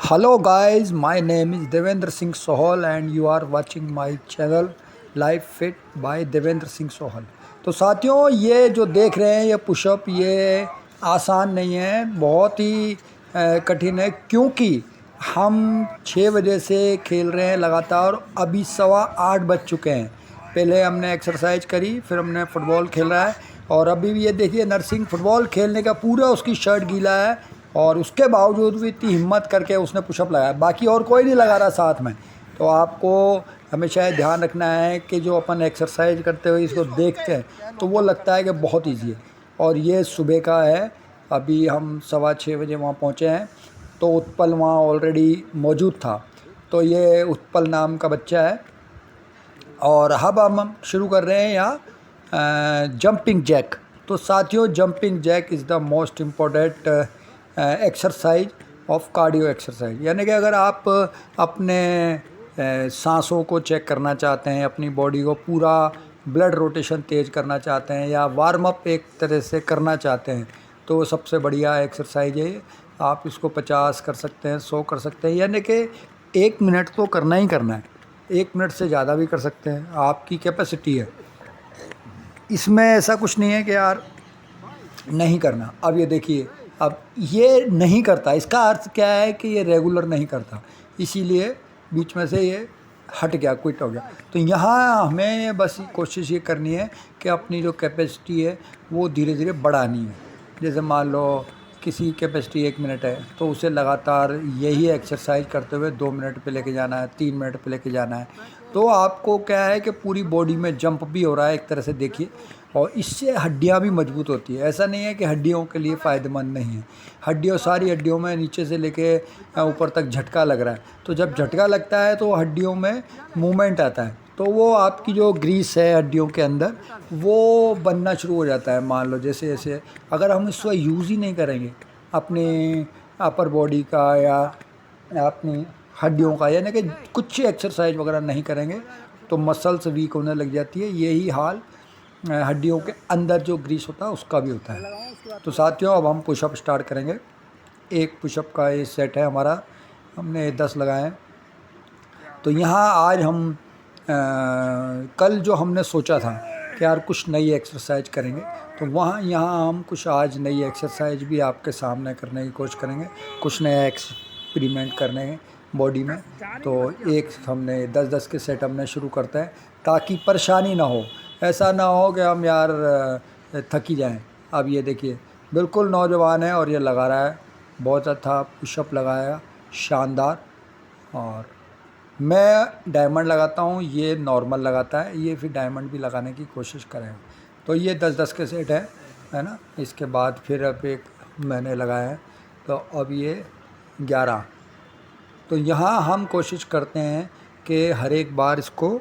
Hello guys, my name is Devendra Singh Sohal and you are watching my channel Life Fit by Devendra Singh Sohal। तो साथियों, ये जो देख रहे हैं ये पुशअप ये आसान नहीं है, बहुत ही कठिन है, क्योंकि हम 6 बजे से खेल रहे हैं लगातार। अभी 8:15 बज चुके हैं। पहले हमने एक्सरसाइज करी, फिर हमने फुटबॉल खेला है और अभी भी ये देखिए नरसिंह फुटबॉल खेलने का पूरा उसकी शर्ट गीला है और उसके बावजूद भी इतनी हिम्मत करके उसने पुशअप लगाया। बाकी और कोई नहीं लगा रहा साथ में। तो आपको हमेशा ये ध्यान रखना है कि जो अपन एक्सरसाइज करते हुए इसको देखते हैं तो वो लगता है कि बहुत ईजी है। और ये सुबह का है, अभी हम 6:15 बजे वहाँ पहुँचे हैं। तो उत्पल वहाँ ऑलरेडी मौजूद था। तो ये उत्पल नाम का बच्चा है और अब हम शुरू कर रहे हैं यहाँ जंपिंग जैक। तो साथियों, jumping jack is the most important exercise of cardio exercise. यानी कि अगर आप अपने सांसों को चेक करना चाहते हैं, अपनी बॉडी को पूरा ब्लड रोटेशन तेज़ करना चाहते हैं या वार्म अप एक तरह से करना चाहते हैं, तो सबसे बढ़िया एक्सरसाइज है। आप इसको 50 कर सकते हैं, 100 कर सकते हैं, यानी कि 1 मिनट तो करना ही करना है। 1 मिनट से ज़्यादा भी कर सकते हैं, आपकी कैपेसिटी है। इसमें ऐसा कुछ नहीं है कि यार नहीं करना। अब ये देखिए, अब ये नहीं करता, इसका अर्थ क्या है कि ये रेगुलर नहीं करता, इसीलिए बीच में से ये हट गया, क्विट हो गया। तो यहाँ हमें बस कोशिश ये करनी है कि अपनी जो कैपेसिटी है वो धीरे धीरे बढ़ानी है। जैसे मान लो किसी कैपेसिटी 1 मिनट है तो उसे लगातार यही एक्सरसाइज करते हुए 2 मिनट पे लेके जाना है, 3 मिनट पे लेके जाना है। तो आपको क्या है कि पूरी बॉडी में जंप भी हो रहा है एक तरह से, देखिए। और इससे हड्डियां भी मजबूत होती है। ऐसा नहीं है कि हड्डियों के लिए फ़ायदेमंद नहीं है। हड्डियों, सारी हड्डियों में नीचे से लेके ऊपर तक झटका लग रहा है। तो जब झटका लगता है तो हड्डियों में मूवमेंट आता है, तो वो आपकी जो ग्रीस है हड्डियों के अंदर वो बनना शुरू हो जाता है। मान लो जैसे जैसे अगर हम इसका यूज़ ही नहीं करेंगे अपनी अपर बॉडी का या अपनी हड्डियों का, यानी कि कुछ एक्सरसाइज वगैरह नहीं करेंगे तो मसल्स वीक होने लग जाती है। यही हाल हड्डियों के अंदर जो ग्रीस होता है उसका भी होता है। तो साथियों, अब हम पुशअप स्टार्ट करेंगे। एक पुशअप का ये सेट है हमारा, हमने 10 लगाए हैं। तो यहाँ आज हम कल जो हमने सोचा था कि यार कुछ नई एक्सरसाइज करेंगे, तो वहाँ यहाँ हम कुछ आज नई एक्सरसाइज भी आपके सामने करने की कोशिश करेंगे, कुछ नया एक्सपेरिमेंट करने बॉडी में। तो एक हमने 10-10 के सेट हमने शुरू करते हैं ताकि परेशानी ना हो। ऐसा ना हो कि हम यार थक ही जाएं। अब ये देखिए, बिल्कुल नौजवान है और ये लगा रहा है, बहुत अच्छा पुशअप लगाया, शानदार। और मैं डायमंड लगाता हूँ, ये नॉर्मल लगाता है, ये फिर डायमंड भी लगाने की कोशिश करें। तो ये 10-10 के सेट है ना। इसके बाद फिर अब एक मैंने लगाया है, तो अब ये 11। तो यहाँ हम कोशिश करते हैं कि हर एक बार इसको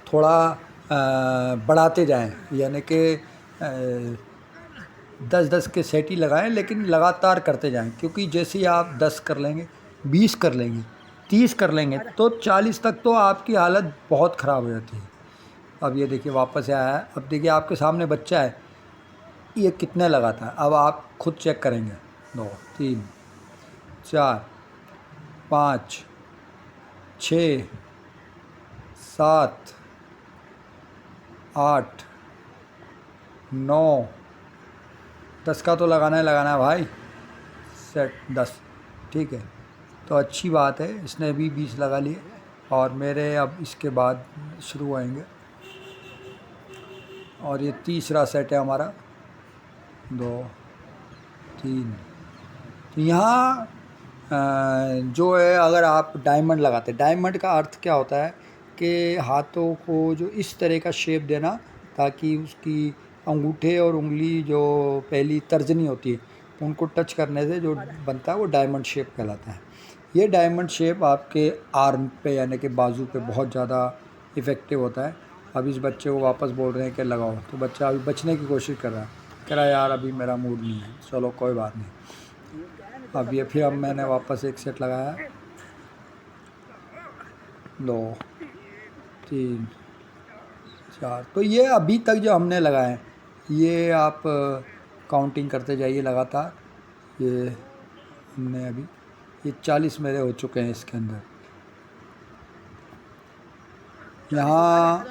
थोड़ा बढ़ाते जाएं, यानी कि 10-10 के सेट ही लगाएं, लेकिन लगातार करते जाएं। क्योंकि जैसे ही आप 10 कर लेंगे, 20 कर लेंगे, 30 कर लेंगे, तो 40 तक तो आपकी हालत बहुत ख़राब हो जाती है। अब ये देखिए वापस आया है। अब देखिए आपके सामने बच्चा है, ये कितने लगाता है, अब आप खुद चेक करेंगे। 2, 3, 4, 5, 6, 7, 8, 9, 10 का तो लगाना है भाई। सेट 10, ठीक है। तो अच्छी बात है, इसने भी 20 लगा लिए और मेरे अब इसके बाद शुरू होएंगे। और ये तीसरा सेट है हमारा, 2, 3। तो यहाँ जो है, अगर आप डायमंड लगाते हैं, डायमंड का अर्थ क्या होता है कि हाथों को जो इस तरह का शेप देना ताकि उसकी अंगूठे और उंगली जो पहली तर्जनी होती है उनको टच करने से जो बनता है वो डायमंड शेप कहलाता है। ये डायमंड शेप आपके आर्म पे यानी कि बाजू पे बहुत ज़्यादा इफ़ेक्टिव होता है। अब इस बच्चे को वापस बोल रहे हैं कि लगाओ, तो बच्चा अभी बचने की कोशिश कर रहा है, कह रहा है यार अभी मेरा मूड नहीं है। चलो कोई बात नहीं। अब ये फिर मैंने वापस एक सेट लगाया, 2, 3, 4। तो ये अभी तक जो हमने लगाए हैं, ये आप काउंटिंग करते जाइए लगातार। ये हमने अभी ये 40 मेरे हो चुके हैं इसके अंदर। यहाँ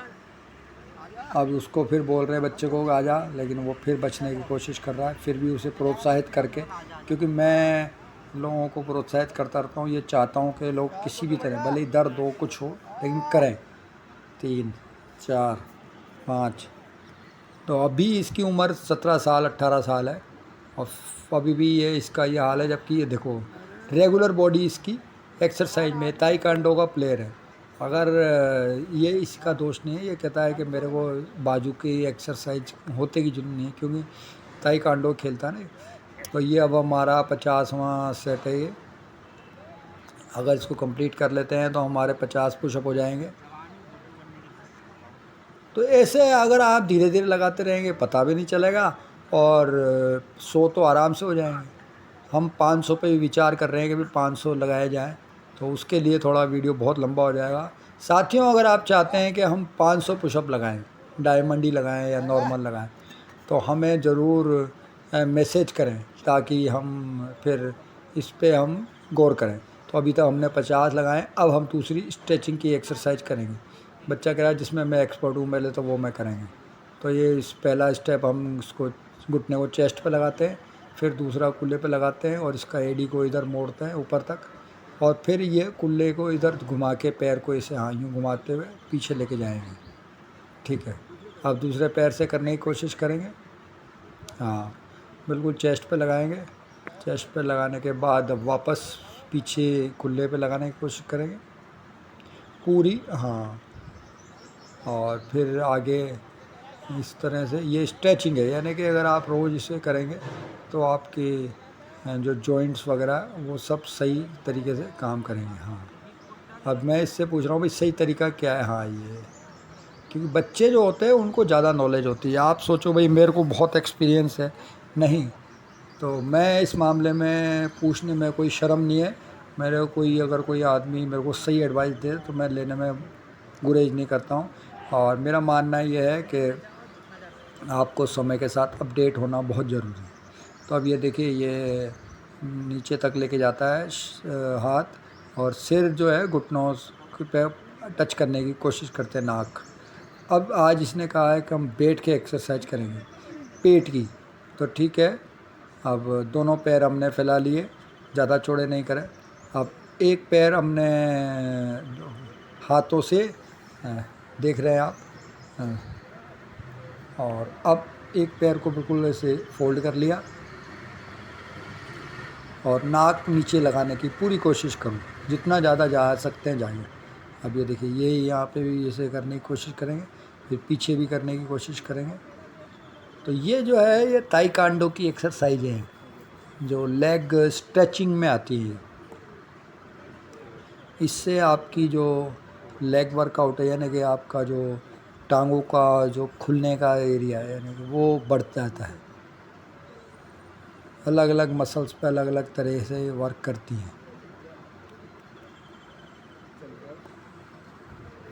अब उसको फिर बोल रहे हैं बच्चे को आ जा, लेकिन वो फिर बचने की कोशिश कर रहा है। फिर भी उसे प्रोत्साहित करके, क्योंकि मैं लोगों को प्रोत्साहित करता रहता हूँ, ये चाहता हूँ कि लोग किसी भी तरह भले ही दर्द हो कुछ हो लेकिन करें। 3 4 5। तो अभी इसकी उम्र 17 साल 18 साल है और अभी भी ये इसका ये हाल है। जबकि ये देखो रेगुलर बॉडी इसकी एक्सरसाइज में, ताइक्वांडो का प्लेयर है। अगर ये इसका दोष नहीं है, ये कहता है कि मेरे को बाजू की एक्सरसाइज होते की जरूरत नहीं है, क्योंकि ताइक्वांडो खेलता है ना। तो ये अब हमारा 50वां सेट है ये। अगर इसको कंप्लीट कर लेते हैं तो हमारे 50 पुशअप हो जाएंगे। तो ऐसे अगर आप धीरे धीरे लगाते रहेंगे पता भी नहीं चलेगा और 100 तो आराम से हो जाएंगे। हम 500 पे भी विचार कर रहे हैं कि भी 500 लगाया जाए, तो उसके लिए थोड़ा वीडियो बहुत लंबा हो जाएगा। साथियों, अगर आप चाहते हैं कि हम 500 पुशअप लगाएं, डायमंड ही लगाएं या नॉर्मल लगाएं, तो हमें ज़रूर मैसेज करें ताकि हम फिर इस पे हम गौर करें। तो अभी तक हमने 50 लगाएं, अब हम दूसरी स्ट्रेचिंग की एक्सरसाइज करेंगे। बच्चा कह रहा है जिसमें मैं एक्सपर्ट हूँ पहले, तो वो मैं करेंगे। तो ये इस पहला स्टेप हम इसको घुटने को चेस्ट पे लगाते हैं, फिर दूसरा कुल्ले पे लगाते हैं और इसका एडी को इधर मोड़ते हैं ऊपर तक, और फिर ये कुल्ले को इधर घुमा के पैर को इसे हाँ यूँ घुमाते हुए पीछे लेके जाएंगे। ठीक है, अब दूसरे पैर से करने की कोशिश करेंगे। हाँ, बिल्कुल चेस्ट पे लगाएंगे। चेस्ट पे लगाने के बाद अब वापस पीछे कुल्ले पे लगाने की कोशिश करेंगे पूरी। हाँ, और फिर आगे इस तरह से ये स्ट्रेचिंग है, यानी कि अगर आप रोज़ इसे करेंगे तो आपके जो जॉइंट्स वगैरह वो सब सही तरीके से काम करेंगे। हाँ, अब मैं इससे पूछ रहा हूँ भाई सही तरीका क्या है। हाँ, ये क्योंकि बच्चे जो होते हैं उनको ज़्यादा नॉलेज होती है। आप सोचो भाई मेरे को बहुत एक्सपीरियंस है, नहीं, तो मैं इस मामले में पूछने में कोई शर्म नहीं है। मेरे को कोई अगर कोई आदमी मेरे को सही एडवाइस दे तो मैं लेने में गुरेज नहीं करता हूँ। और मेरा मानना ये है कि आपको समय के साथ अपडेट होना बहुत ज़रूरी है। तो अब ये देखिए, ये नीचे तक लेके जाता है हाथ, और सिर जो है घुटनों पे टच करने की कोशिश करते हैं, नाक। अब आज इसने कहा है कि हम बैठ के एक्सरसाइज करेंगे पेट की, तो ठीक है। अब दोनों पैर हमने फैला लिए, ज़्यादा चौड़े नहीं करें। अब एक पैर हमने हाथों से देख रहे हैं आप, और अब एक पैर को बिल्कुल ऐसे फोल्ड कर लिया और नाक नीचे लगाने की पूरी कोशिश करूँ, जितना ज़्यादा जा सकते हैं जाइए। अब ये देखिए, ये यहाँ पे भी ऐसे करने की कोशिश करेंगे, फिर पीछे भी करने की कोशिश करेंगे। तो ये जो है ये ताइक्वांडो की एक्सरसाइज है जो लेग स्ट्रेचिंग में आती है। इससे आपकी जो लेग वर्कआउट है, यानी कि आपका जो टांगों का जो खुलने का एरिया है, यानी कि वो बढ़ जाता है। अलग अलग मसल्स पे अलग अलग तरह से वर्क करती हैं।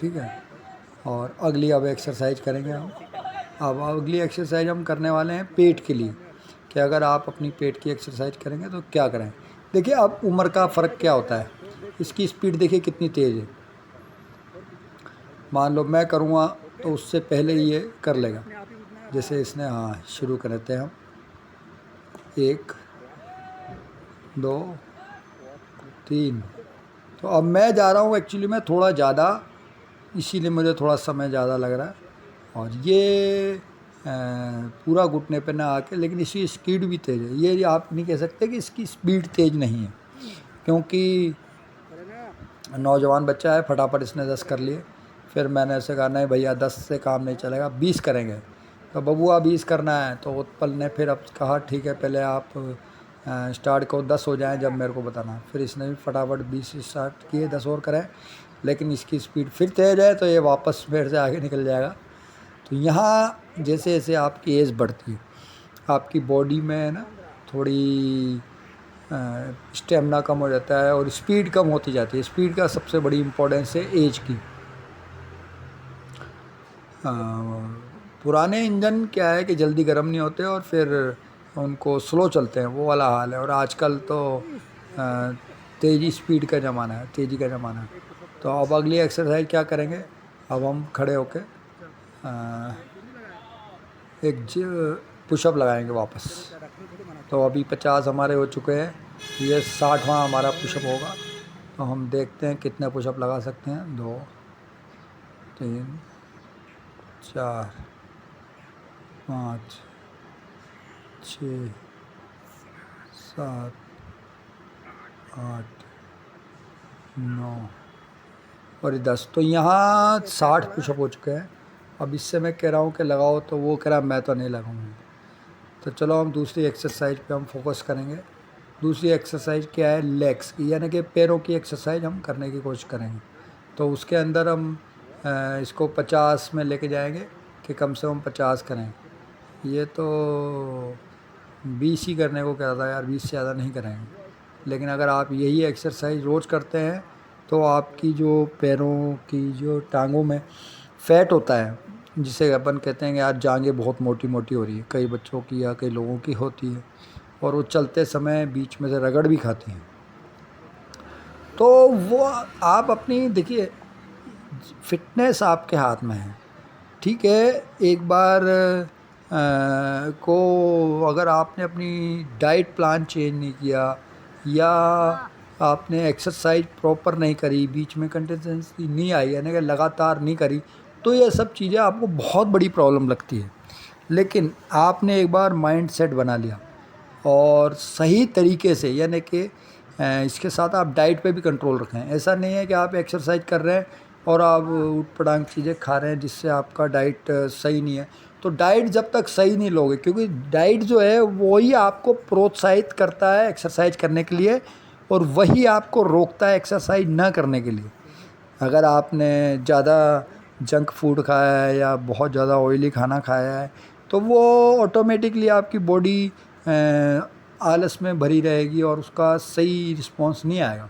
ठीक है, और अगली अब एक्सरसाइज करेंगे हम। अब अगली एक्सरसाइज हम करने वाले हैं पेट के लिए, कि अगर आप अपनी पेट की एक्सरसाइज करेंगे तो क्या करें। देखिए, अब उम्र का फ़र्क क्या होता है, इसकी स्पीड देखिए कितनी तेज़ है। मान लो मैं करूँगा तो उससे पहले ये कर लेगा। जैसे इसने, हाँ, शुरू कर देते हैं हम। 1 2 3। तो अब मैं जा रहा हूँ एक्चुअली में थोड़ा ज़्यादा, इसीलिए मुझे थोड़ा समय ज़्यादा लग रहा है। और ये पूरा घुटने पे ना आके, लेकिन इसकी स्पीड भी तेज़ है। ये आप नहीं कह सकते कि इसकी स्पीड तेज़ नहीं है, क्योंकि नौजवान बच्चा है, फटाफट इसने 10 कर लिए। फिर मैंने ऐसे कहा नहीं भैया 10 से काम नहीं चलेगा, 20 करेंगे। तो बबुआ 20 करना है, तो उत्पल ने फिर अब कहा ठीक है पहले आप स्टार्ट को 10 हो जाएं जब मेरे को बताना। फिर इसने भी फटाफट 20 स्टार्ट किए, 10 और करें, लेकिन इसकी स्पीड फिर तेज़ है तो ये वापस मेरे से आगे निकल जाएगा। तो यहाँ जैसे जैसे आपकी एज बढ़ती है, आपकी बॉडी में ना थोड़ी स्टेमिना कम हो जाता है और स्पीड कम होती जाती है। स्पीड का सबसे बड़ी इम्पोर्टेंस है एज की। पुराने इंजन क्या है कि जल्दी गर्म नहीं होते और फिर उनको स्लो चलते हैं, वो वाला हाल है। और आजकल तो तेज़ी स्पीड का ज़माना है, तेज़ी का ज़माना है। तो अब अगली एक्सरसाइज क्या करेंगे, अब हम खड़े होके एक पुशअप लगाएंगे वापस। तो अभी 50 हमारे हो चुके हैं, ये 60वां हमारा पुशअप होगा। तो हम देखते हैं कितने पुशअप लगा सकते हैं। 2 3 4 5 6 7 8 9 और 10। तो यहाँ 60 पुशअप हो चुके हैं। अब इससे मैं कह रहा हूँ कि लगाओ, तो वो कह रहा मैं तो नहीं लगाऊंगा। तो चलो हम दूसरी एक्सरसाइज पे हम फोकस करेंगे। दूसरी एक्सरसाइज क्या है, लेग्स की, यानी कि पैरों की एक्सरसाइज हम करने की कोशिश करेंगे। तो उसके अंदर हम इसको 50 में लेके जाएंगे कि कम से कम 50 करें। ये तो 20 ही करने को कह रहा था यार, 20 से ज़्यादा नहीं करेंगे। लेकिन अगर आप यही एक्सरसाइज रोज़ करते हैं तो आपकी जो पैरों की जो टांगों में फैट होता है, जिसे अपन कहते हैं कि यार जांघें बहुत मोटी मोटी हो रही है, कई बच्चों की या कई लोगों की होती है, और वो चलते समय बीच में से रगड़ भी खाती हैं। तो वो आप अपनी देखिए, फिटनेस आपके हाथ में है, ठीक है। एक बार को अगर आपने अपनी डाइट प्लान चेंज नहीं किया या आपने एक्सरसाइज प्रॉपर नहीं करी, बीच में कंसिस्टेंसी नहीं आई, यानी कि लगातार नहीं करी, तो ये सब चीज़ें आपको बहुत बड़ी प्रॉब्लम लगती है। लेकिन आपने एक बार माइंड सेट बना लिया और सही तरीके से, यानी कि इसके साथ आप डाइट पे भी कंट्रोल रखें। ऐसा नहीं है कि आप एक्सरसाइज कर रहे हैं और आप ऊट पटांग चीज़ें खा रहे हैं जिससे आपका डाइट सही नहीं है। तो डाइट जब तक सही नहीं लोगे, क्योंकि डाइट जो है वही आपको प्रोत्साहित करता है एक्सरसाइज करने के लिए और वही आपको रोकता है एक्सरसाइज ना करने के लिए। अगर आपने ज़्यादा जंक फूड खाया है या बहुत ज़्यादा ऑयली खाना खाया है तो वो ऑटोमेटिकली आपकी बॉडी आलस में भरी रहेगी और उसका सही रिस्पॉन्स नहीं आएगा।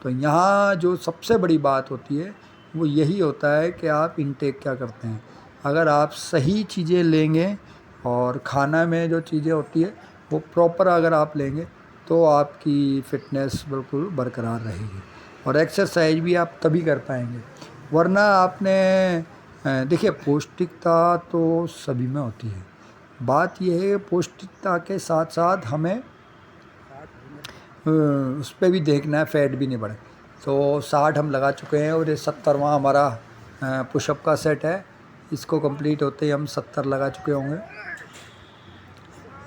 तो यहाँ जो सबसे बड़ी बात होती है वो यही होता है कि आप इनटेक क्या करते हैं। अगर आप सही चीज़ें लेंगे और खाना में जो चीज़ें होती है वो प्रॉपर अगर आप लेंगे तो आपकी फ़िटनेस बिल्कुल बरकरार रहेगी और एक्सरसाइज भी आप तभी कर पाएंगे। वरना आपने देखिए, पौष्टिकता तो सभी में होती है। बात यह है पौष्टिकता के साथ साथ हमें उस पर भी देखना है फैट भी नहीं बढ़े। तो 60 हम लगा चुके हैं और ये 70वां हमारा पुशअप का सेट है। इसको कंप्लीट होते ही हम 70 लगा चुके होंगे।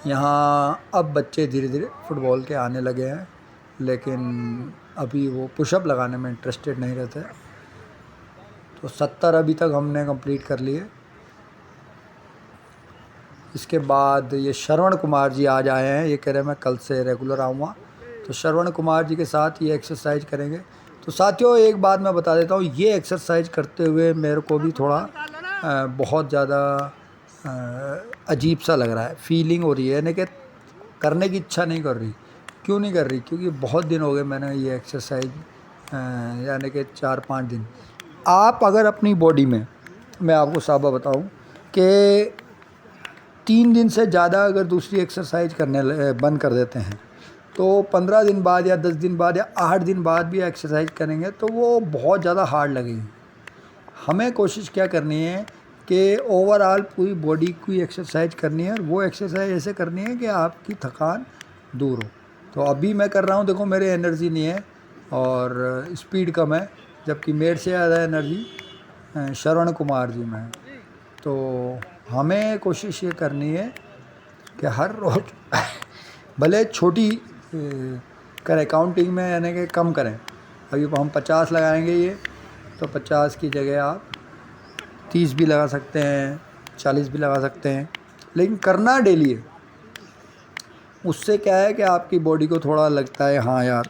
यहाँ अब बच्चे धीरे धीरे फुटबॉल के आने लगे हैं, लेकिन अभी वो पुशअप लगाने में इंटरेस्टेड नहीं रहते। तो 70 अभी तक हमने कंप्लीट कर लिए। इसके बाद ये श्रवण कुमार जी आज आए हैं, ये कह रहे हैं मैं कल से रेगुलर आऊँगा। तो श्रवण कुमार जी के साथ ये एक्सरसाइज करेंगे। तो साथियों एक बात मैं बता देता हूँ, ये एक्सरसाइज करते हुए मेरे को भी थोड़ा बहुत ज़्यादा अजीब सा लग रहा है, फीलिंग हो रही है, यानी कि करने की इच्छा नहीं कर रही। क्यों नहीं कर रही? क्योंकि बहुत दिन हो गए मैंने ये एक्सरसाइज, यानी कि 4-5 दिन। आप अगर अपनी बॉडी में, मैं आपको साबा बताऊं कि 3 दिन से ज़्यादा अगर दूसरी एक्सरसाइज करने बंद कर देते हैं तो 15 दिन बाद या 10 दिन बाद या 8 दिन बाद भी एक्सरसाइज करेंगे तो वो बहुत ज़्यादा हार्ड लगेगी। हमें कोशिश क्या करनी है कि ओवरऑल पूरी बॉडी की एक्सरसाइज करनी है और वो एक्सरसाइज ऐसे करनी है कि आपकी थकान दूर हो। तो अभी मैं कर रहा हूँ, देखो मेरी एनर्जी नहीं है और स्पीड कम है, जबकि मेरे से ज़्यादा एनर्जी श्रवण कुमार जी में है। तो हमें कोशिश ये करनी है कि हर रोज़ भले छोटी करें, काउंटिंग में यानी कि कम करें। अभी हम 50 लगाएंगे ये, तो 50 की जगह आप 30 भी लगा सकते हैं, 40 भी लगा सकते हैं, लेकिन करना डेली है। उससे क्या है कि आपकी बॉडी को थोड़ा लगता है हाँ यार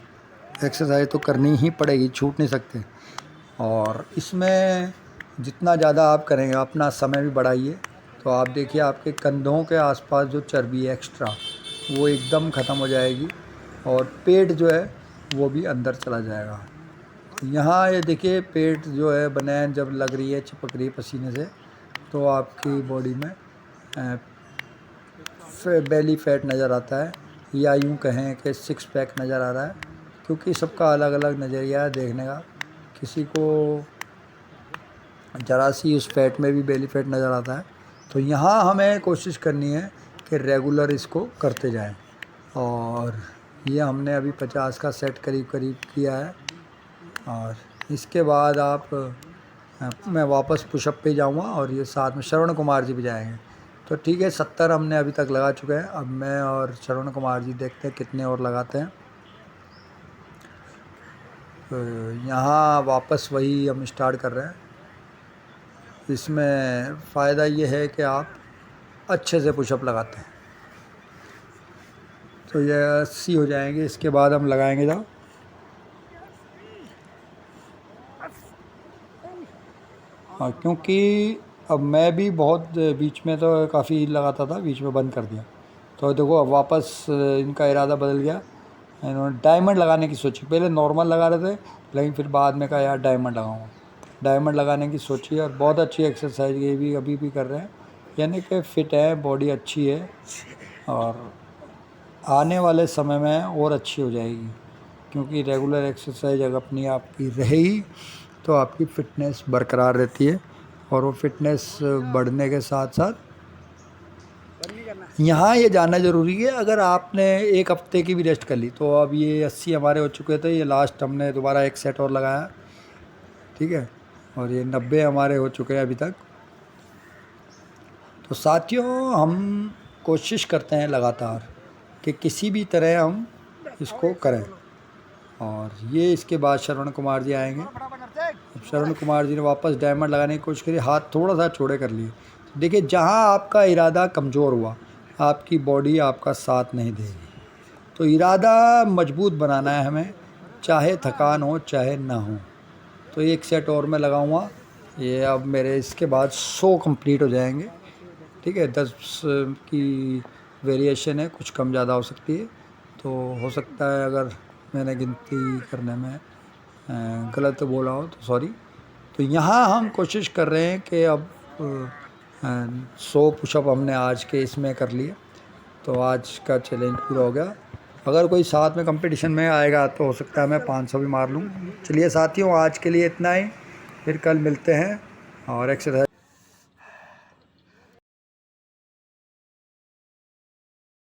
एक्सरसाइज तो करनी ही पड़ेगी, छूट नहीं सकते। और इसमें जितना ज़्यादा आप करेंगे, अपना समय भी बढ़ाइए, तो आप देखिए आपके कंधों के आसपास जो चर्बी है एक्स्ट्रा वो एकदम ख़त्म हो जाएगी और पेट जो है वो भी अंदर चला जाएगा। यहाँ ये देखिए पेट जो है बनैन जब लग रही है, चिपक रही है पसीने से, तो आपकी बॉडी में बेली फैट नज़र आता है, या यूँ कहें कि 6 पैक नज़र आ रहा है, क्योंकि सबका अलग अलग नज़रिया है देखने का। किसी को ज़रा सी उस फैट में भी बेली फैट नज़र आता है। तो यहाँ हमें कोशिश करनी है कि रेगुलर इसको करते जाएं। और ये हमने अभी 50 का सेट करीब करीब किया है। और इसके बाद मैं वापस पुशअप पे जाऊँगा और ये साथ में श्रवण कुमार जी भी जाएंगे। तो ठीक है, 70 हमने अभी तक लगा चुके हैं। अब मैं और श्रवण कुमार जी देखते हैं कितने और लगाते हैं। तो यहाँ वापस वही हम स्टार्ट कर रहे हैं। इसमें फ़ायदा ये है कि आप अच्छे से पुशअप लगाते हैं। तो ये 80 हो जाएंगे। इसके बाद हम लगाएंगे जाओ। हाँ, क्योंकि अब मैं भी बहुत बीच में तो काफ़ी लगाता था, बीच में बंद कर दिया। तो देखो अब वापस इनका इरादा बदल गया। इन्होंने डायमंड लगाने की सोची। पहले नॉर्मल लगा रहे थे, लेकिन फिर बाद में कहा यार डायमंड लगाऊंगा। डायमंड लगाने की सोची और बहुत अच्छी एक्सरसाइज ये भी अभी भी कर रहे हैं। यानी कि फ़िट है, बॉडी अच्छी है और आने वाले समय में और अच्छी हो जाएगी। क्योंकि रेगुलर एक्सरसाइज अगर अपनी आपकी रहेगी तो आपकी फ़िटनेस बरकरार रहती है। और वो फिटनेस बढ़ने के साथ साथ यहाँ ये जानना ज़रूरी है, अगर आपने एक हफ्ते की भी रेस्ट कर ली तो अब ये 80 हमारे हो चुके थे। ये लास्ट हमने दोबारा एक सेट और लगाया, ठीक है। और ये 90 हमारे हो चुके हैं अभी तक। तो साथियों, हम कोशिश करते हैं लगातार कि किसी भी तरह हम इसको करें। और ये इसके बाद श्रवण कुमार जी आएंगे। अब श्रवण कुमार जी ने वापस डायमंड लगाने की कोशिश करी, हाथ थोड़ा सा छोड़े कर लिए। देखिए, जहाँ आपका इरादा कमज़ोर हुआ, आपकी बॉडी आपका साथ नहीं देगी। तो इरादा मजबूत बनाना है हमें, चाहे थकान हो चाहे ना हो। तो एक सेट और मैं लगाऊंगा। ये अब मेरे इसके बाद 100 कंप्लीट हो जाएंगे, ठीक है। 10 की वेरिएशन है, कुछ कम ज़्यादा हो सकती है। तो हो सकता है अगर मैंने गिनती करने में गलत बोला हो तो सॉरी। तो यहाँ हम कोशिश कर रहे हैं कि अब 100 पुशअप हमने आज के इसमें कर लिए। तो आज का चैलेंज पूरा हो गया। अगर कोई साथ में कंपटीशन में आएगा तो हो सकता है मैं 500 भी मार लूँ। चलिए साथियों, आज के लिए इतना ही। फिर कल मिलते हैं और एक्सरसाइज